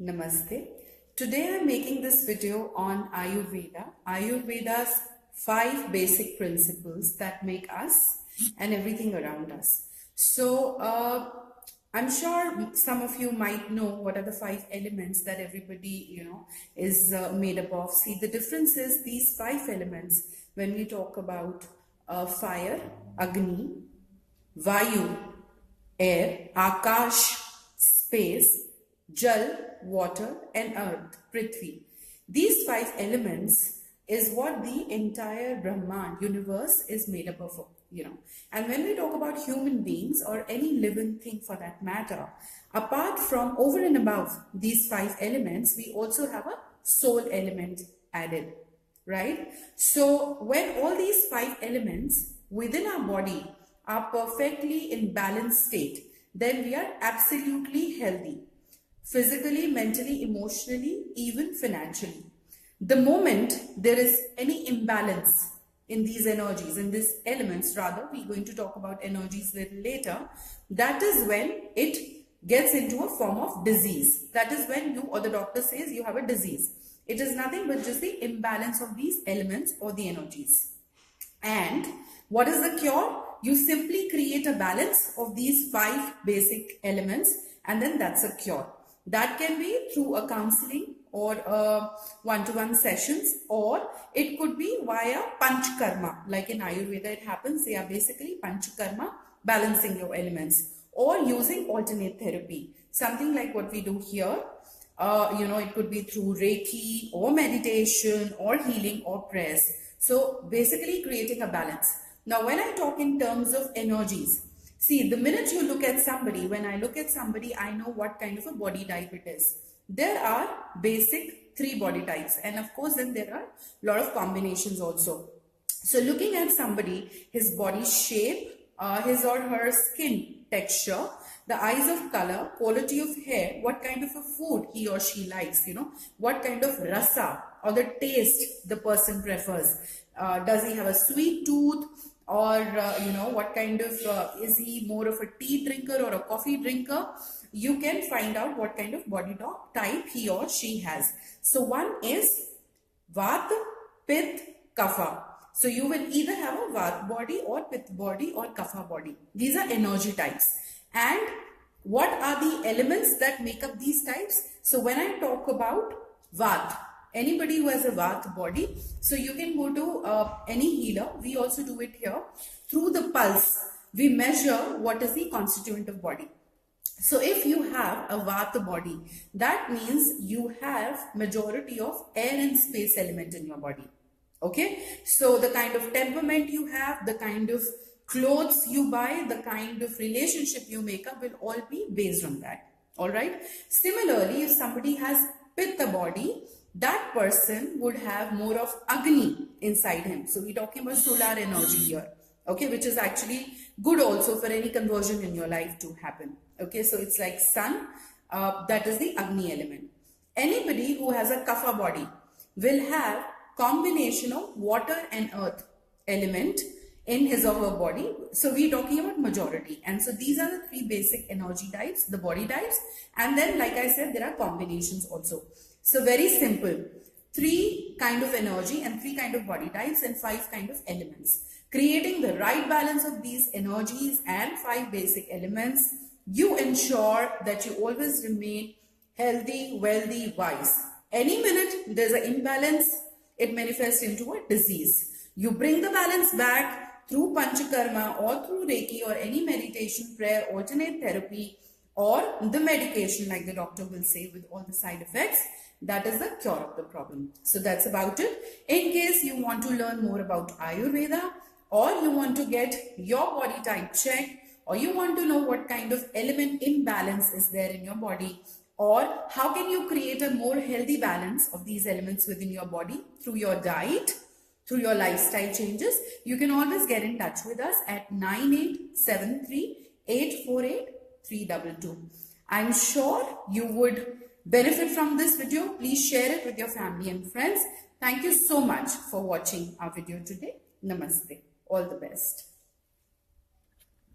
Namaste. Today I'm making this video on Ayurveda. Ayurveda's 5 basic principles that make us and everything around us. I'm sure some of you might know what are the 5 elements that everybody is made up of. See, the difference is these 5 elements when we talk about fire, Agni, Vayu, air, Akash, space, Jal, water, and earth, Prithvi. These 5 elements is what the entire Brahman universe is made up of, And when we talk about human beings or any living thing for that matter, apart from over and above these 5 elements, we also have a soul element added, right? So when all these 5 elements within our body are perfectly in balanced state, then we are absolutely healthy. Physically, mentally, emotionally, even financially. The moment there is any imbalance in these energies, in these elements rather, we're going to talk about energies a little later, that is when it gets into a form of disease. That is when you or the doctor says you have a disease. It is nothing but just the imbalance of these elements or the energies. And what is the cure? You simply create a balance of these 5 basic elements and then that's a cure. That can be through a counseling or one-to-one sessions, or it could be via panchkarma. Like in Ayurveda it happens, they are basically panchkarma, balancing your elements, or using alternate therapy. Something like what we do here, it could be through Reiki or meditation or healing or prayers. So basically creating a balance. Now when I talk in terms of energies, see, the minute you look at somebody, when I look at somebody, I know what kind of a body type it is. There are basic 3 body types, and of course then there are a lot of combinations also. So looking at somebody, his body shape, his or her skin texture, the eyes of color, quality of hair, what kind of a food he or she likes, what kind of rasa or the taste the person prefers. Does he have a sweet tooth? Or, what kind of, is he more of a tea drinker or a coffee drinker? You can find out what kind of body type he or she has. So one is Vata, Pitta, Kapha. So you will either have a Vata body or Pitta body or Kapha body. These are energy types. And what are the elements that make up these types? So when I talk about Vata, anybody who has a Vata body, so you can go to any healer. We also do it here. Through the pulse, we measure what is the constituent of body. So if you have a Vata body, that means you have majority of air and space element in your body. Okay. So the kind of temperament you have, the kind of clothes you buy, the kind of relationship you make up will all be based on that. All right. Similarly, if somebody has Pitta body, that person would have more of Agni inside him. So we're talking about solar energy here, okay, which is actually good also for any conversion in your life to happen. Okay, so it's like sun, that is the Agni element. Anybody who has a Kapha body will have combination of water and earth element in his or her body. So we're talking about majority. And so these are the 3 basic energy types, the body types. And then, like I said, there are combinations also. So very simple, 3 kind of energy and 3 kind of body types and 5 kind of elements. Creating the right balance of these energies and 5 basic elements, you ensure that you always remain healthy, wealthy, wise. Any minute there's an imbalance, it manifests into a disease. You bring the balance back through panchakarma or through Reiki or any meditation, prayer, alternate therapy, or the medication like the doctor will say with all the side effects. That is the cure of the problem. So that's about it. In case you want to learn more about Ayurveda, or you want to get your body type checked, or you want to know what kind of element imbalance is there in your body, or how can you create a more healthy balance of these elements within your body through your diet, through your lifestyle changes, you can always get in touch with us at 9873-848-322. I'm sure you would benefit from this video. Please share it with your family and friends. Thank you so much for watching our video today. Namaste. All the best.